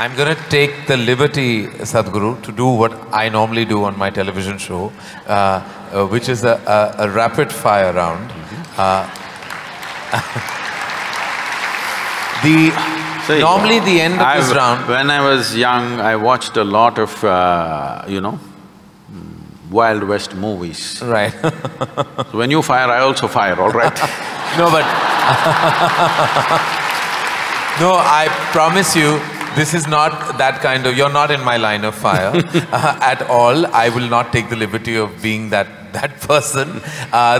I'm going to take the liberty, Sadhguru, to do what I normally do on my television show, which is a rapid fire round. Normally the end of this round… When I was young, I watched a lot of, Wild West movies. Right. So when you fire, I also fire, all right? No, but no, I promise you, this is not that kind of… You're not in my line of fire at all. I will not take the liberty of being that person.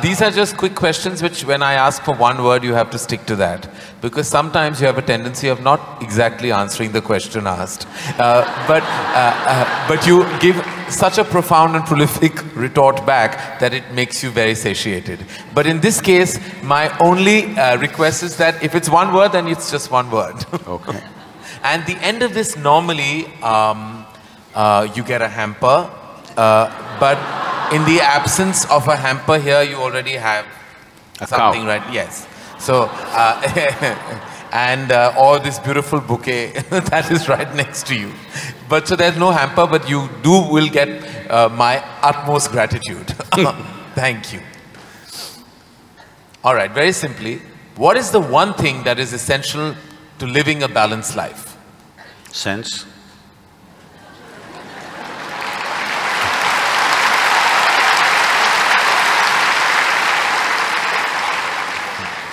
These are just quick questions which when I ask for one word, you have to stick to that. Because sometimes you have a tendency of not exactly answering the question asked. But you give such a profound and prolific retort back that it makes you very satiated. But in this case, my only request is that if it's one word, then it's just one word. Okay. And the end of this, normally, you get a hamper, but in the absence of a hamper here, you already have something, right? Yes. So, or this beautiful bouquet that is right next to you. But so there's no hamper, but you will get my utmost gratitude. Thank you. All right, very simply, what is the one thing that is essential to living a balanced life? Sense.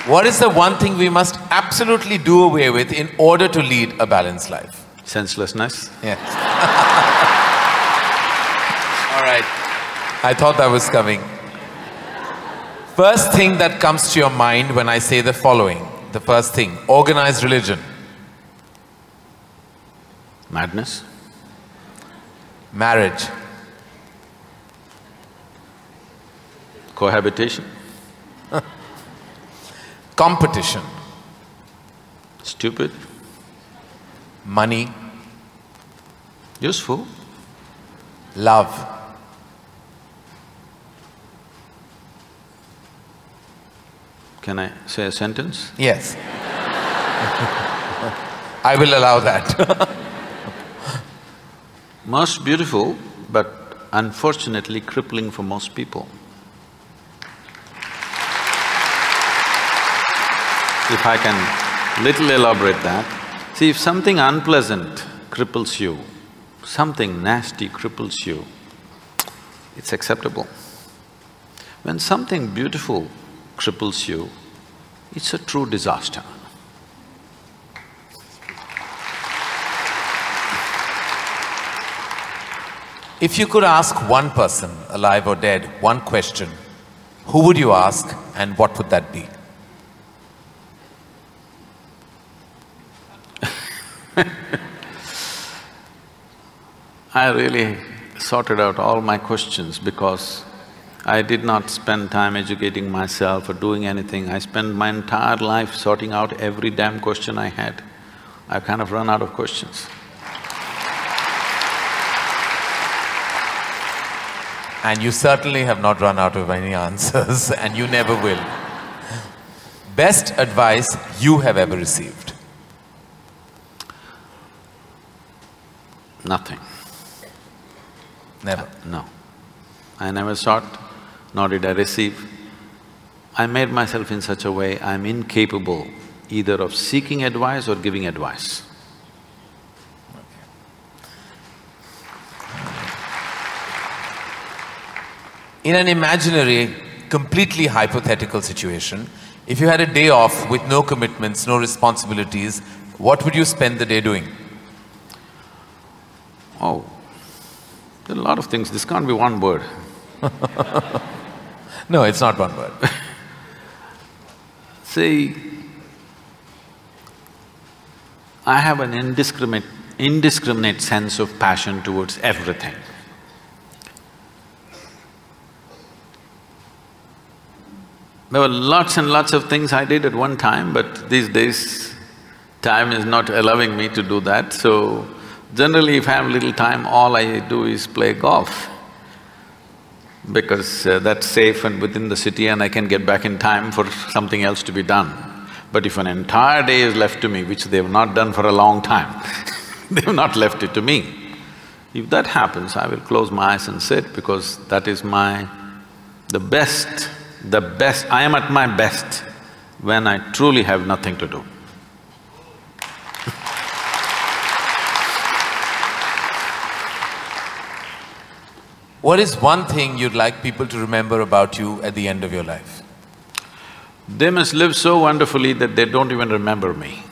What is the one thing we must absolutely do away with in order to lead a balanced life? Senselessness. Yes. All right. I thought that was coming. First thing that comes to your mind when I say the following. The first thing, organized religion. Madness. Marriage. Cohabitation. Competition. Stupid. Money. Useful. Love. Can I say a sentence? Yes. I will allow that. Most beautiful, but unfortunately crippling for most people. If I can little elaborate that, see, if something unpleasant cripples you, something nasty cripples you, it's acceptable. When something beautiful cripples you, it's a true disaster. If you could ask one person, alive or dead, one question, who would you ask and what would that be? I really sorted out all my questions because I did not spend time educating myself or doing anything. I spent my entire life sorting out every damn question I had. I've kind of run out of questions. And you certainly have not run out of any answers and you never will. Best advice you have ever received? Nothing. Never? No. I never sought, nor did I receive. I made myself in such a way I'm incapable either of seeking advice or giving advice. In an imaginary, completely hypothetical situation, if you had a day off with no commitments, no responsibilities, what would you spend the day doing? Oh, there are a lot of things, this can't be one word. No, it's not one word. See, I have an indiscriminate sense of passion towards everything. There were lots and lots of things I did at one time, but these days, time is not allowing me to do that, so generally if I have little time, all I do is play golf. Because that's safe and within the city and I can get back in time for something else to be done. But if an entire day is left to me, which they've not done for a long time, They've not left it to me. If that happens, I will close my eyes and sit, because that is the best, I am at my best when I truly have nothing to do. What is one thing you'd like people to remember about you at the end of your life? They must live so wonderfully that they don't even remember me.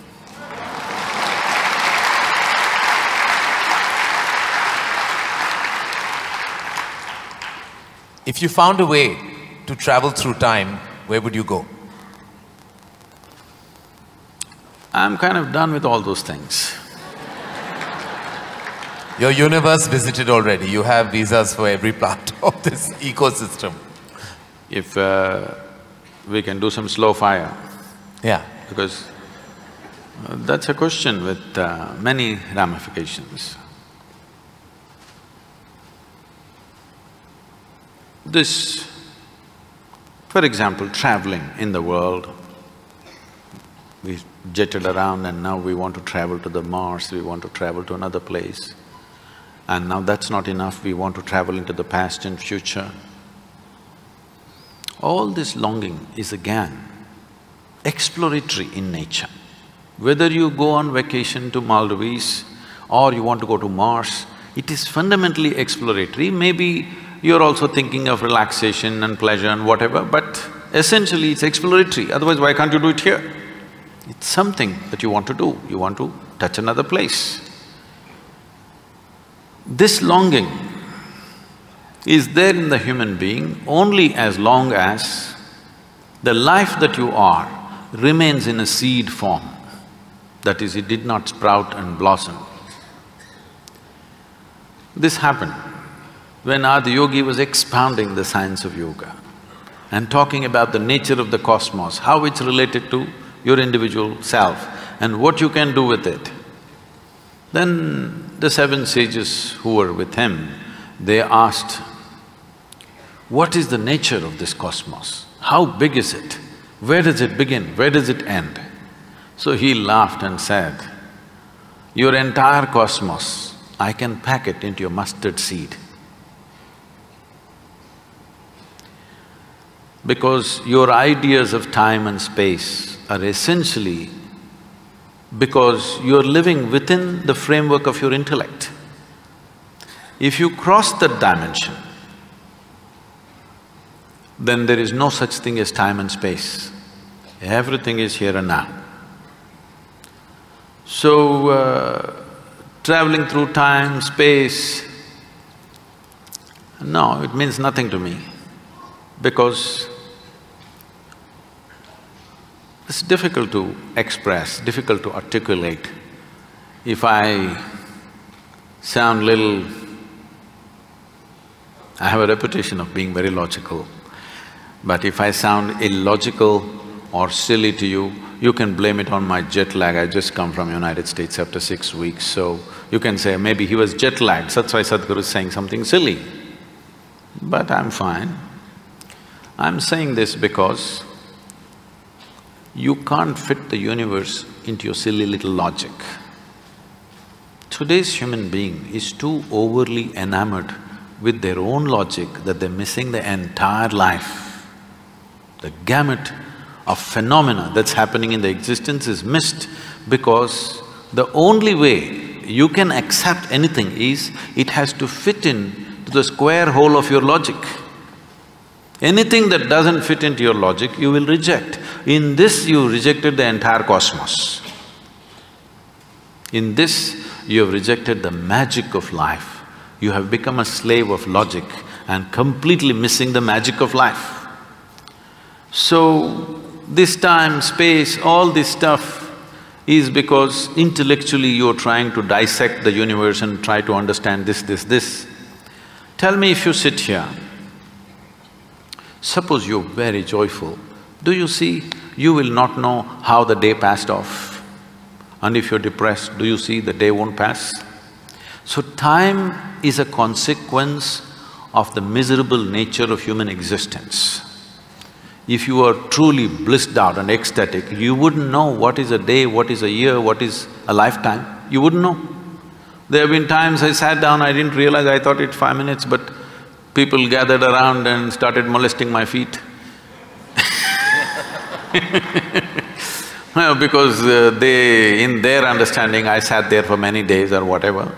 If you found a way to travel through time, where would you go? I'm kind of done with all those things. Your universe visited already. You have visas for every part of this ecosystem. If we can do some slow fire. Yeah. Because that's a question with many ramifications. This, for example, traveling in the world, we jetted around and now we want to travel to the Mars, we want to travel to another place. And now that's not enough, we want to travel into the past and future. All this longing is again exploratory in nature. Whether you go on vacation to Maldives or you want to go to Mars, it is fundamentally exploratory. Maybe you're also thinking of relaxation and pleasure and whatever, but essentially it's exploratory, otherwise why can't you do it here? It's something that you want to do, you want to touch another place. This longing is there in the human being only as long as the life that you are remains in a seed form. That is, it did not sprout and blossom. This happened when Adiyogi was expounding the science of yoga and talking about the nature of the cosmos, how it's related to your individual self and what you can do with it. Then the seven sages who were with him, they asked, what is the nature of this cosmos? How big is it? Where does it begin? Where does it end? So he laughed and said, your entire cosmos, I can pack it into your mustard seed. Because your ideas of time and space are essentially because you're living within the framework of your intellect. If you cross that dimension, then there is no such thing as time and space. Everything is here and now. So, traveling through time, space, no, it means nothing to me, because it's difficult to express, difficult to articulate. If I sound little… I have a reputation of being very logical, but if I sound illogical or silly to you, you can blame it on my jet lag. I just come from United States after 6 weeks, so you can say, maybe he was jet lagged, that's why Sadhguru is saying something silly. But I'm fine. I'm saying this because you can't fit the universe into your silly little logic. Today's human being is too overly enamored with their own logic that they're missing the entire life. The gamut of phenomena that's happening in the existence is missed because the only way you can accept anything is it has to fit in to the square hole of your logic. Anything that doesn't fit into your logic, you will reject. In this, you rejected the entire cosmos. In this, you have rejected the magic of life. You have become a slave of logic and completely missing the magic of life. So, this time, space, all this stuff is because intellectually you're trying to dissect the universe and try to understand this. Tell me, if you sit here, suppose you're very joyful, do you see, you will not know how the day passed off. And if you're depressed, do you see the day won't pass? So time is a consequence of the miserable nature of human existence. If you are truly blissed out and ecstatic, you wouldn't know what is a day, what is a year, what is a lifetime, you wouldn't know. There have been times I sat down, I didn't realize, I thought it's 5 minutes, but people gathered around and started molesting my feet. Well, because in their understanding, I sat there for many days or whatever.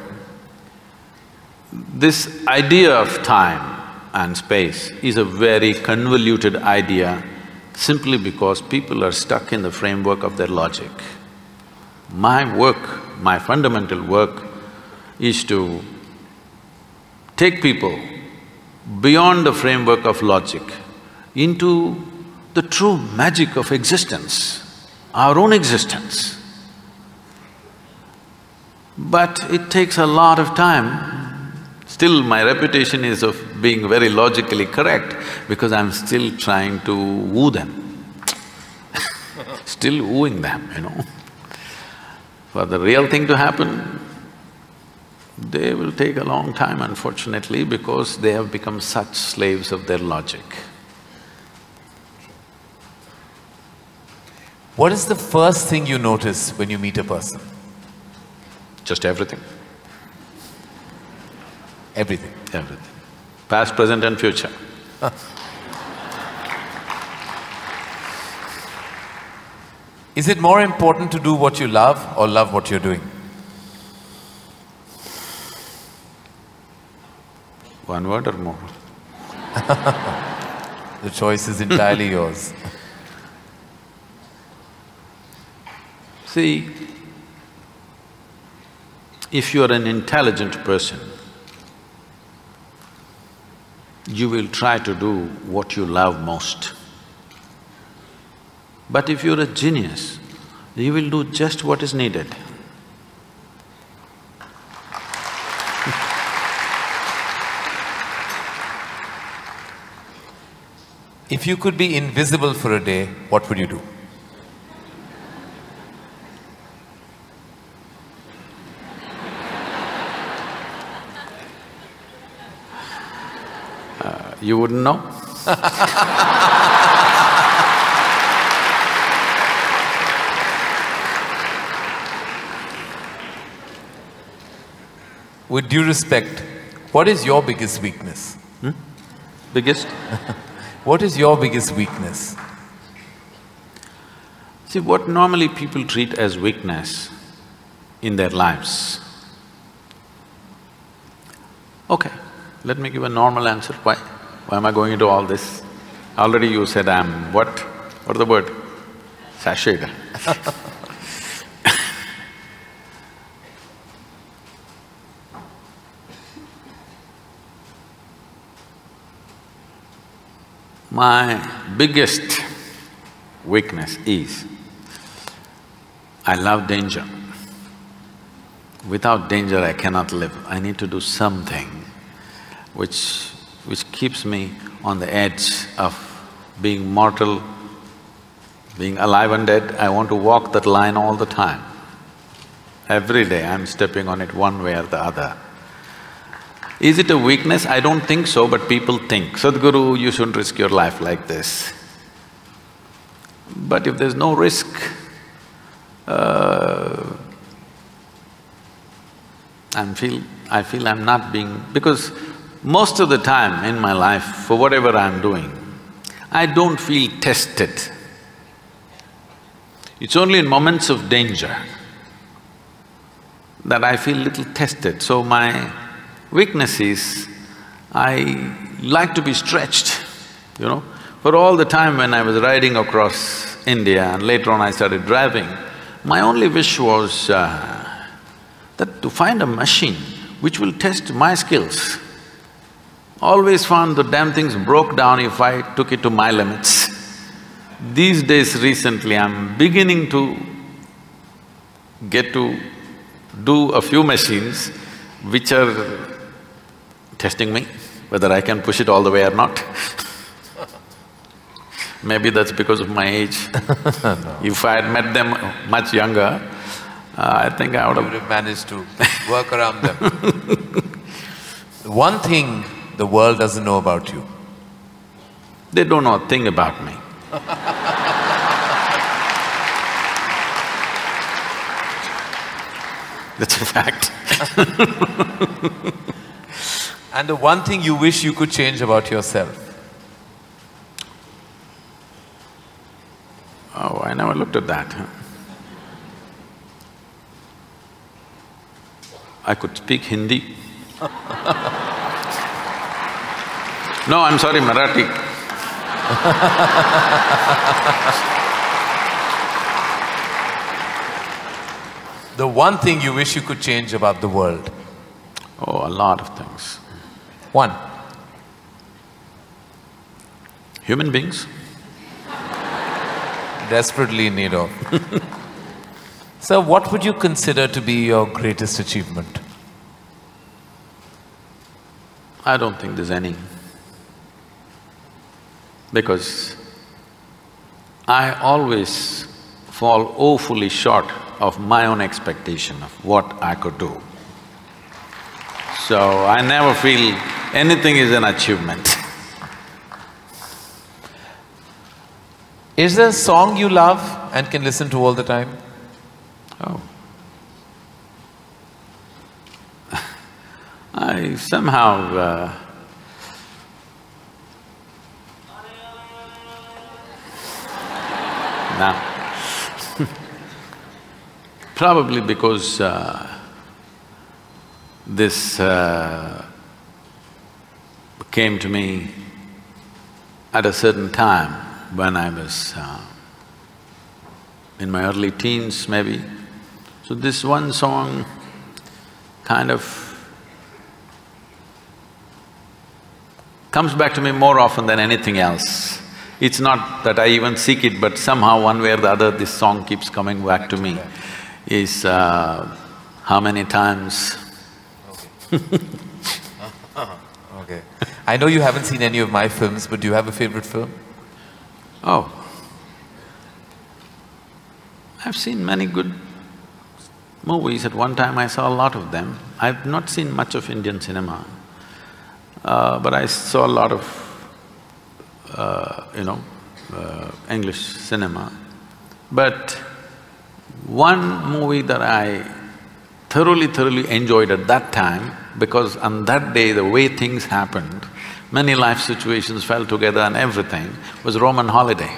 This idea of time and space is a very convoluted idea simply because people are stuck in the framework of their logic. My work, my fundamental work is to take people beyond the framework of logic into the true magic of existence, our own existence. But it takes a lot of time. Still, my reputation is of being very logically correct because I'm still trying to woo them still wooing them, you know. For the real thing to happen, they will take a long time, unfortunately, because they have become such slaves of their logic. What is the first thing you notice when you meet a person? Just everything. Everything. Everything. Past, present and future. Is it more important to do what you love or love what you're doing? One word or more? The choice is entirely yours. See, if you are an intelligent person, you will try to do what you love most. But if you're a genius, you will do just what is needed. If you could be invisible for a day, what would you do? You wouldn't know? With due respect, what is your biggest weakness? Biggest? What is your biggest weakness? See, what normally people treat as weakness in their lives. Okay, let me give a normal answer. Why? Why am I going into all this? Already you said I'm what? What is the word? Sashayed. My biggest weakness is, I love danger. Without danger, I cannot live. I need to do something which keeps me on the edge of being mortal, being alive and dead. I want to walk that line all the time. Every day I'm stepping on it one way or the other. Is it a weakness? I don't think so, but people think, Sadhguru, you shouldn't risk your life like this. But if there's no risk, I feel I'm not being… because most of the time in my life, for whatever I'm doing, I don't feel tested. It's only in moments of danger that I feel little tested. So my weakness is, I like to be stretched, you know. For all the time when I was riding across India and later on I started driving, my only wish was that to find a machine which will test my skills. Always found the damn things broke down if I took it to my limits. These days recently, I'm beginning to get to do a few machines which are testing me, whether I can push it all the way or not. Maybe that's because of my age. No. If I had met them much younger, I think I would have managed to work around them. One thing the world doesn't know about you. They don't know a thing about me. That's a fact. And the one thing you wish you could change about yourself? Oh, I never looked at that. I could speak Hindi. No, I'm sorry, Marathi. The one thing you wish you could change about the world? Oh, a lot of things. One. Human beings. Desperately in need of. So what would you consider to be your greatest achievement? I don't think there's any. Because I always fall woefully short of my own expectation of what I could do. So I never feel anything is an achievement. Is there a song you love and can listen to all the time? Oh. I somehow now probably because this came to me at a certain time when I was in my early teens maybe. So this one song kind of comes back to me more often than anything else. It's not that I even seek it, but somehow one way or the other this song keeps coming back to me. Is how many times Okay. I know you haven't seen any of my films, but do you have a favorite film? Oh, I've seen many good movies. At one time I saw a lot of them. I've not seen much of Indian cinema, but I saw a lot of, English cinema. But one movie that I thoroughly enjoyed at that time, because on that day the way things happened, many life situations fell together and everything, was Roman Holiday.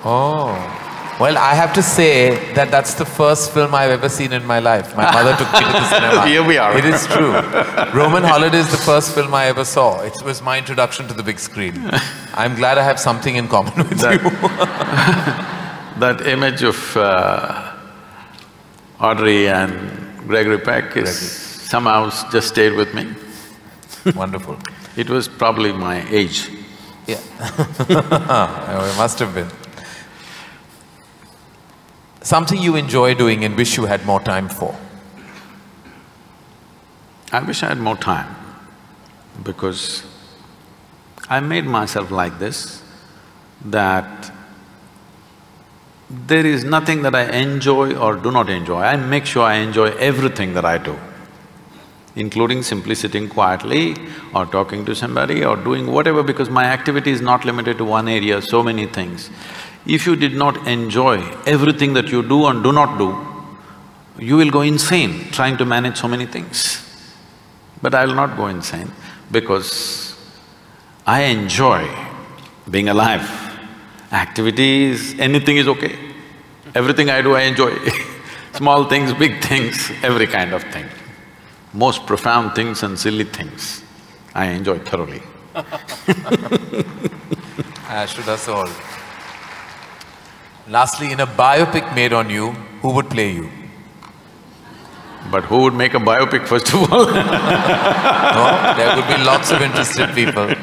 Oh. Well, I have to say that that's the first film I've ever seen in my life. My mother took me to the cinema. Here we are. It is true. Roman Holiday is the first film I ever saw. It was my introduction to the big screen. I'm glad I have something in common with you. That image of Audrey and Gregory Peck is somehow just stayed with me. Wonderful. It was probably my age. Yeah. It must have been. Something you enjoy doing and wish you had more time for? I wish I had more time, because I made myself like this, that there is nothing that I enjoy or do not enjoy. I make sure I enjoy everything that I do, including simply sitting quietly or talking to somebody or doing whatever, because my activity is not limited to one area, so many things. If you did not enjoy everything that you do and do not do, you will go insane trying to manage so many things. But I will not go insane, because I enjoy being alive. Activities, anything is okay. Everything I do, I enjoy. Small things, big things, every kind of thing. Most profound things and silly things, I enjoy thoroughly. Should us all. Lastly, in a biopic made on you, who would play you? But who would make a biopic first of all? No, there would be lots of interested people.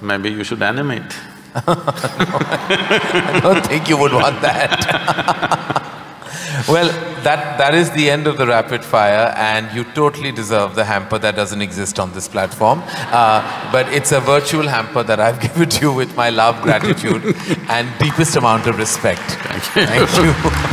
Maybe you should animate. No, I don't think you would want that. Well, that is the end of the rapid fire, and you totally deserve the hamper that doesn't exist on this platform. But it's a virtual hamper that I've given to you with my love, gratitude and deepest amount of respect. Thank you. Thank you.